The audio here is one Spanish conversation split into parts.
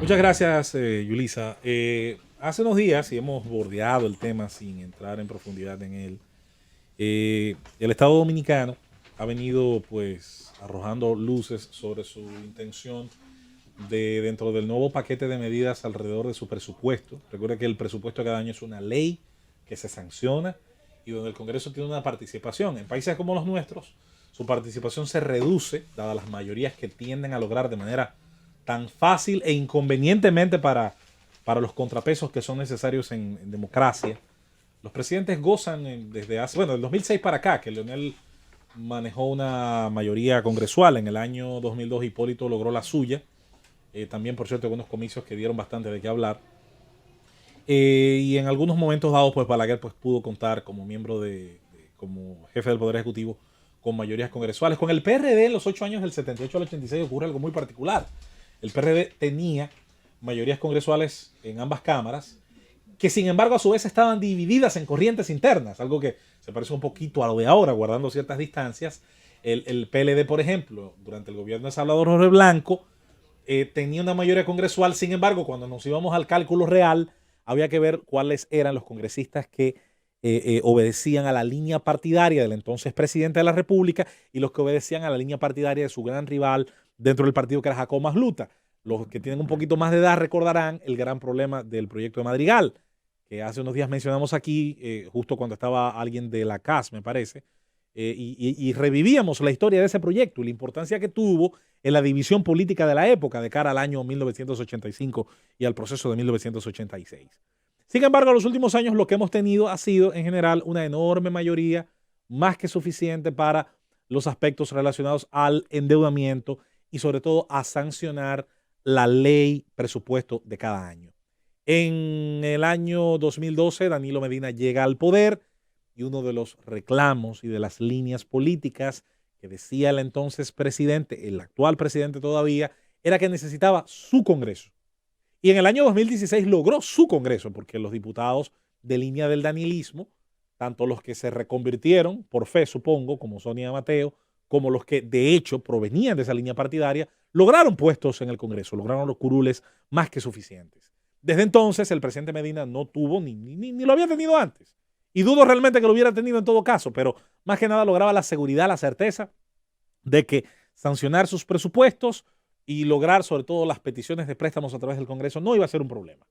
Muchas gracias, Yulisa. Hace unos días, y hemos bordeado el tema sin entrar en profundidad en él, el Estado Dominicano ha venido pues arrojando luces sobre su intención de, dentro del nuevo paquete de medidas alrededor de su presupuesto. Recuerda que el presupuesto cada año es una ley que se sanciona y donde el Congreso tiene una participación. En países como los nuestros, su participación se reduce, dadas las mayorías que tienden a lograr de manera tan fácil e inconvenientemente para los contrapesos que son necesarios en democracia. Los presidentes gozan desde hace, bueno, del 2006 para acá, que Leonel manejó una mayoría congresual. En el año 2002 Hipólito logró la suya. También, por cierto, algunos comicios que dieron bastante de qué hablar. Y en algunos momentos dados, pues Balaguer pues, pudo contar como miembro como jefe del Poder Ejecutivo con mayorías congresuales. Con el PRD en los 8 años del 78 al 86 ocurre algo muy particular. El PRD tenía mayorías congresuales en ambas cámaras, que sin embargo a su vez estaban divididas en corrientes internas, algo que se parece un poquito a lo de ahora, guardando ciertas distancias. El PLD, por ejemplo, durante el gobierno de Salvador Jorge Blanco, tenía una mayoría congresual. Sin embargo, cuando nos íbamos al cálculo real, había que ver cuáles eran los congresistas que obedecían a la línea partidaria del entonces presidente de la República y los que obedecían a la línea partidaria de su gran rival dentro del partido, que era Jacobo Masluta. Los que tienen un poquito más de edad recordarán el gran problema del proyecto de Madrigal, que hace unos días mencionamos aquí, justo cuando estaba alguien de la CAS, me parece, y revivíamos la historia de ese proyecto y la importancia que tuvo en la división política de la época de cara al año 1985 y al proceso de 1986. Sin embargo, en los últimos años lo que hemos tenido ha sido, en general, una enorme mayoría, más que suficiente para los aspectos relacionados al endeudamiento y sobre todo a sancionar la ley presupuesto de cada año. En el año 2012, Danilo Medina llega al poder y uno de los reclamos y de las líneas políticas que decía el entonces presidente, el actual presidente todavía, era que necesitaba su Congreso. Y en el año 2016 logró su Congreso, porque los diputados de línea del danilismo, tanto los que se reconvirtieron por fe, supongo, como Sonia Mateo, como los que de hecho provenían de esa línea partidaria, lograron puestos en el Congreso, lograron los curules más que suficientes. Desde entonces el presidente Medina no tuvo ni lo había tenido antes. Y dudo realmente que lo hubiera tenido en todo caso, pero más que nada lograba la seguridad, la certeza de que sancionar sus presupuestos y lograr sobre todo las peticiones de préstamos a través del Congreso no iba a ser un problema.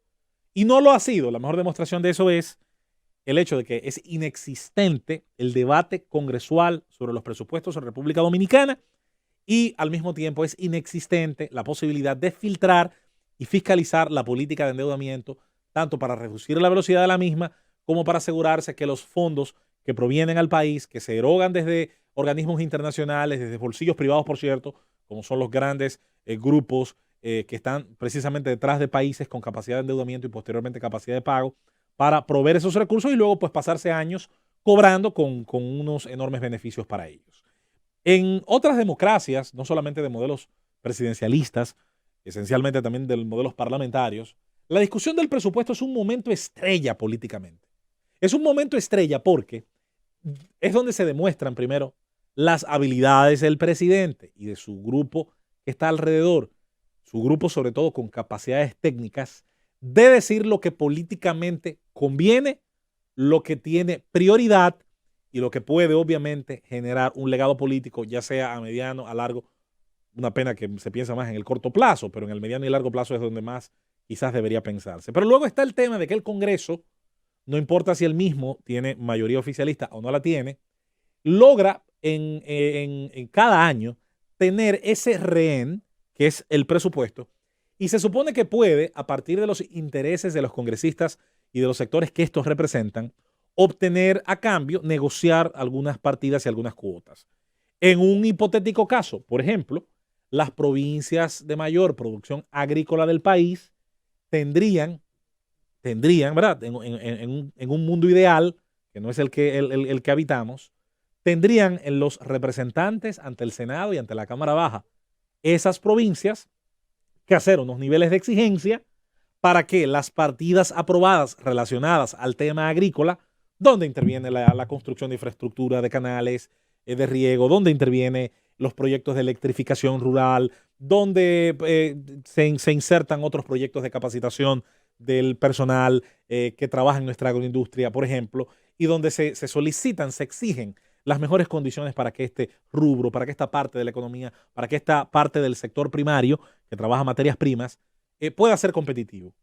Y no lo ha sido. La mejor demostración de eso es el hecho de que es inexistente el debate congresual sobre los presupuestos en República Dominicana y al mismo tiempo es inexistente la posibilidad de filtrar y fiscalizar la política de endeudamiento, tanto para reducir la velocidad de la misma como para asegurarse que los fondos que provienen al país, que se erogan desde organismos internacionales, desde bolsillos privados, por cierto, como son los grandes grupos que están precisamente detrás de países con capacidad de endeudamiento y posteriormente capacidad de pago, para proveer esos recursos y luego pues pasarse años cobrando con unos enormes beneficios para ellos. En otras democracias, no solamente de modelos presidencialistas, esencialmente también de modelos parlamentarios, la discusión del presupuesto es un momento estrella políticamente. Es un momento estrella porque es donde se demuestran primero las habilidades del presidente y de su grupo que está alrededor, su grupo sobre todo con capacidades técnicas, de decir lo que políticamente conviene, lo que tiene prioridad y lo que puede obviamente generar un legado político, ya sea a mediano, a largo. Una pena que se piensa más en el corto plazo, pero en el mediano y largo plazo es donde más quizás debería pensarse. Pero luego está el tema de que el Congreso, no importa si él mismo tiene mayoría oficialista o no la tiene, logra en cada año tener ese rehén que es el presupuesto y se supone que puede, a partir de los intereses de los congresistas y de los sectores que estos representan, obtener a cambio, negociar algunas partidas y algunas cuotas. En un hipotético caso, por ejemplo, las provincias de mayor producción agrícola del país tendrían, ¿verdad? En un mundo ideal, que no es el que habitamos, tendrían en los representantes ante el Senado y ante la Cámara Baja esas provincias que hacer unos niveles de exigencia para que las partidas aprobadas relacionadas al tema agrícola, donde interviene la construcción de infraestructura, de canales, de riego, donde interviene los proyectos de electrificación rural, donde se insertan otros proyectos de capacitación del personal que trabaja en nuestra agroindustria, por ejemplo, y donde se solicitan, se exigen las mejores condiciones para que este rubro, para que esta parte de la economía, para que esta parte del sector primario que trabaja materias primas, pueda ser competitivo.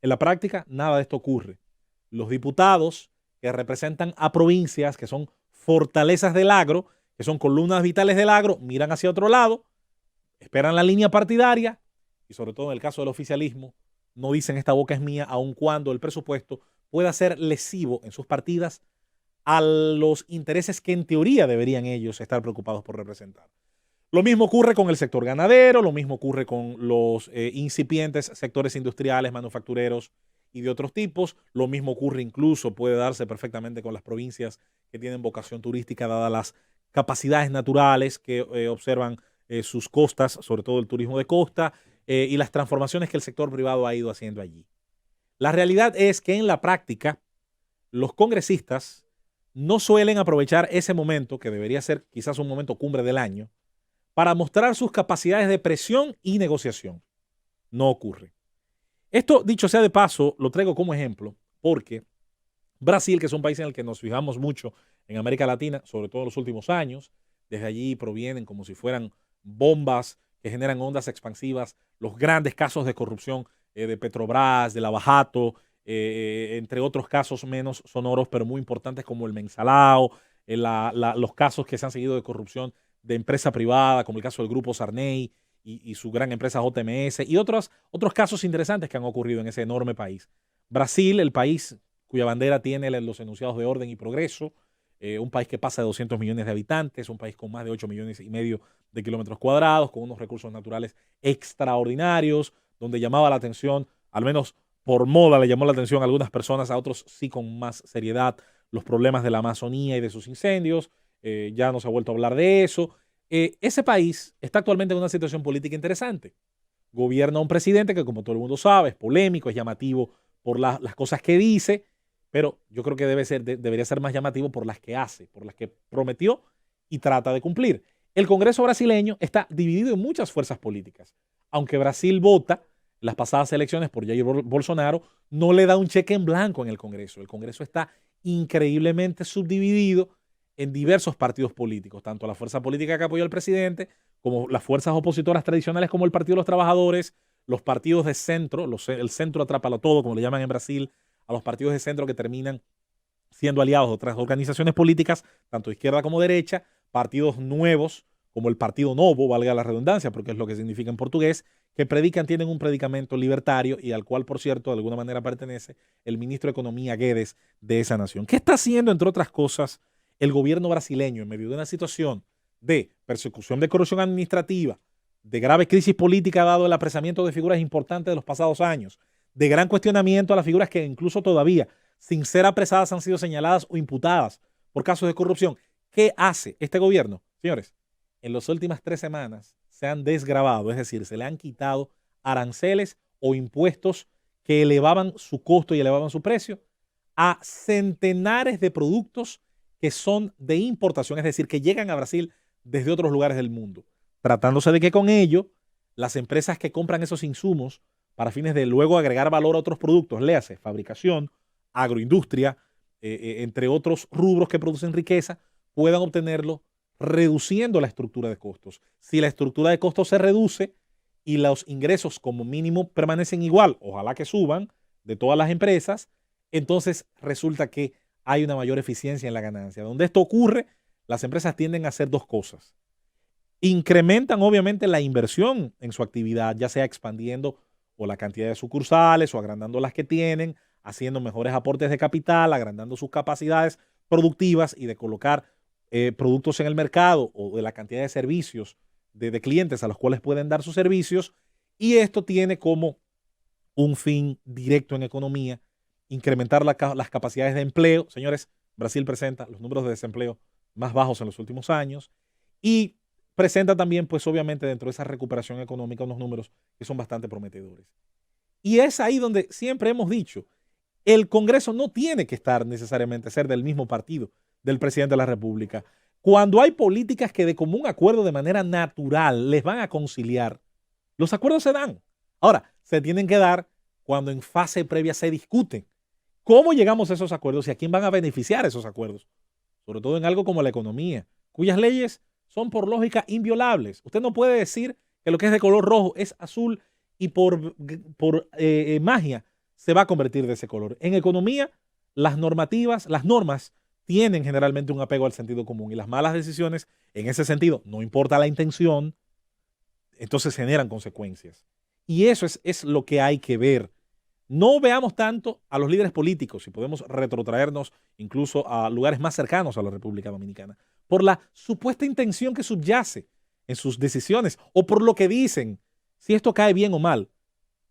En la práctica, nada de esto ocurre. Los diputados que representan a provincias que son fortalezas del agro, que son columnas vitales del agro, miran hacia otro lado, esperan la línea partidaria y sobre todo en el caso del oficialismo, no dicen esta boca es mía, aun cuando el presupuesto pueda ser lesivo en sus partidas a los intereses que en teoría deberían ellos estar preocupados por representar. Lo mismo ocurre con el sector ganadero, lo mismo ocurre con los incipientes sectores industriales, manufactureros y de otros tipos. Lo mismo ocurre incluso, puede darse perfectamente con las provincias que tienen vocación turística, dadas las capacidades naturales que observan sus costas, sobre todo el turismo de costa, y las transformaciones que el sector privado ha ido haciendo allí. La realidad es que en la práctica, los congresistas no suelen aprovechar ese momento, que debería ser quizás un momento cumbre del año, para mostrar sus capacidades de presión y negociación. No ocurre. Esto, dicho sea de paso, lo traigo como ejemplo porque Brasil, que es un país en el que nos fijamos mucho en América Latina, sobre todo en los últimos años, desde allí provienen como si fueran bombas que generan ondas expansivas, los grandes casos de corrupción de Petrobras, de Lava Jato, entre otros casos menos sonoros, pero muy importantes como el Mensalao, los casos que se han seguido de corrupción de empresa privada, como el caso del Grupo Sarney y su gran empresa JMS, y otros casos interesantes que han ocurrido en ese enorme país. Brasil, el país cuya bandera tiene los enunciados de orden y progreso, un país que pasa de 200 millones de habitantes, un país con más de 8 millones y medio de kilómetros cuadrados, con unos recursos naturales extraordinarios, donde llamaba la atención, al menos por moda le llamó la atención a algunas personas, a otros sí con más seriedad, los problemas de la Amazonía y de sus incendios. Ya no se ha vuelto a hablar de eso. Ese país está actualmente en una situación política interesante. Gobierna un presidente que, como todo el mundo sabe, es polémico, es llamativo por las cosas que dice, pero yo creo que debería ser más llamativo por las que hace, por las que prometió y trata de cumplir. El Congreso brasileño está dividido en muchas fuerzas políticas. Aunque Brasil vota las pasadas elecciones por Jair Bolsonaro, no le da un cheque en blanco en el Congreso. El Congreso está increíblemente subdividido en diversos partidos políticos, tanto la fuerza política que apoyó al presidente, como las fuerzas opositoras tradicionales como el Partido de los Trabajadores, los partidos de centro, el centro atrápalo todo, como le llaman en Brasil, a los partidos de centro que terminan siendo aliados de otras organizaciones políticas, tanto de izquierda como derecha, partidos nuevos, como el Partido Novo, valga la redundancia, porque es lo que significa en portugués, que tienen un predicamento libertario y al cual, por cierto, de alguna manera pertenece el ministro de Economía Guedes de esa nación. ¿Qué está haciendo, entre otras cosas, el gobierno brasileño en medio de una situación de persecución de corrupción administrativa, de grave crisis política dado el apresamiento de figuras importantes de los pasados años, de gran cuestionamiento a las figuras que incluso todavía, sin ser apresadas, han sido señaladas o imputadas por casos de corrupción? ¿Qué hace este gobierno? Señores, en las últimas 3 semanas se han desgravado, es decir, se le han quitado aranceles o impuestos que elevaban su costo y elevaban su precio a centenares de productos que son de importación, es decir, que llegan a Brasil desde otros lugares del mundo, tratándose de que con ello las empresas que compran esos insumos para fines de luego agregar valor a otros productos, léase fabricación, agroindustria, entre otros rubros que producen riqueza, puedan obtenerlo reduciendo la estructura de costos. Si la estructura de costos se reduce y los ingresos como mínimo permanecen igual, ojalá que suban, de todas las empresas, entonces resulta que hay una mayor eficiencia en la ganancia. Donde esto ocurre, las empresas tienden a hacer 2 cosas. Incrementan obviamente la inversión en su actividad, ya sea expandiendo o la cantidad de sucursales o agrandando las que tienen, haciendo mejores aportes de capital, agrandando sus capacidades productivas y de colocar productos en el mercado o de la cantidad de servicios de clientes a los cuales pueden dar sus servicios. Y esto tiene como un fin directo en economía incrementar las capacidades de empleo. Señores, Brasil presenta los números de desempleo más bajos en los últimos años y presenta también, pues obviamente, dentro de esa recuperación económica unos números que son bastante prometedores. Y es ahí donde siempre hemos dicho, el Congreso no tiene que estar necesariamente ser del mismo partido del presidente de la República. Cuando hay políticas que de común acuerdo, de manera natural, les van a conciliar, Los acuerdos se dan. Ahora, se tienen que dar cuando en fase previa se discuten. ¿Cómo llegamos a esos acuerdos y a quién van a beneficiar esos acuerdos? Sobre todo en algo como la economía, cuyas leyes son por lógica inviolables. Usted no puede decir que lo que es de color rojo es azul y por magia se va a convertir de ese color. En economía, las normas tienen generalmente un apego al sentido común y las malas decisiones, en ese sentido, no importa la intención, entonces generan consecuencias. Y eso es lo que hay que ver. No veamos tanto a los líderes políticos, si podemos retrotraernos incluso a lugares más cercanos a la República Dominicana, por la supuesta intención que subyace en sus decisiones o por lo que dicen. Si esto cae bien o mal,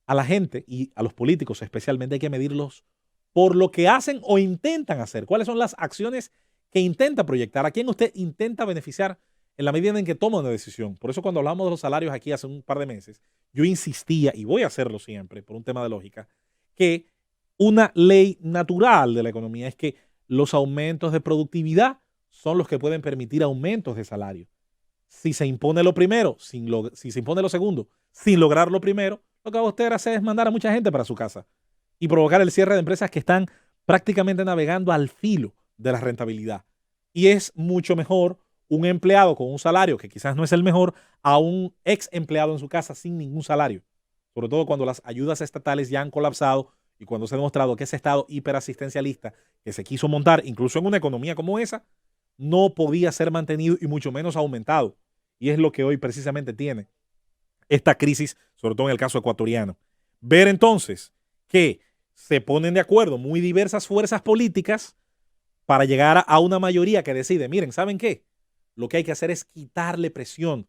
a la gente y a los políticos especialmente hay que medirlos por lo que hacen o intentan hacer. ¿Cuáles son las acciones que intenta proyectar? ¿A quién usted intenta beneficiar en la medida en que toma una decisión? Por eso cuando hablamos de los salarios aquí hace un par de meses, yo insistía, y voy a hacerlo siempre por un tema de lógica, que una ley natural de la economía es que los aumentos de productividad son los que pueden permitir aumentos de salario. Si se impone lo primero, si se impone lo segundo, sin lograr lo primero, lo que va a usted hacer es mandar a mucha gente para su casa y provocar el cierre de empresas que están prácticamente navegando al filo de la rentabilidad. Y es mucho mejor un empleado con un salario que quizás no es el mejor a un ex empleado en su casa sin ningún salario. Sobre todo cuando las ayudas estatales ya han colapsado y cuando se ha demostrado que ese Estado hiperasistencialista que se quiso montar, incluso en una economía como esa, no podía ser mantenido y mucho menos aumentado. Y es lo que hoy precisamente tiene esta crisis, sobre todo en el caso ecuatoriano. Ver entonces que se ponen de acuerdo muy diversas fuerzas políticas para llegar a una mayoría que decide, miren, ¿saben qué? Lo que hay que hacer es quitarle presión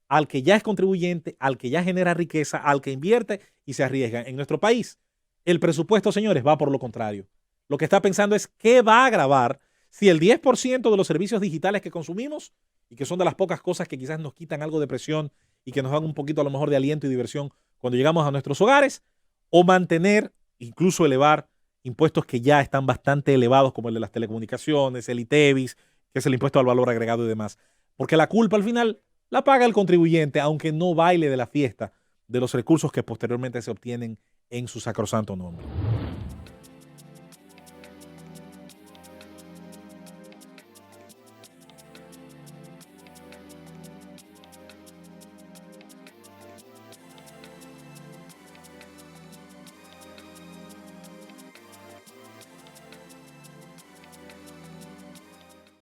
al que ya es contribuyente, al que ya genera riqueza, al que invierte y se arriesga. En nuestro país, el presupuesto, señores, va por lo contrario. Lo que está pensando es qué va a grabar si el 10% de los servicios digitales que consumimos, y que son de las pocas cosas que quizás nos quitan algo de presión y que nos dan un poquito a lo mejor de aliento y diversión cuando llegamos a nuestros hogares, o mantener, incluso elevar impuestos que ya están bastante elevados, como el de las telecomunicaciones, el ITEVIS, que es el impuesto al valor agregado y demás. Porque la culpa al final la paga el contribuyente, aunque no baile de la fiesta de los recursos que posteriormente se obtienen en su sacrosanto nombre.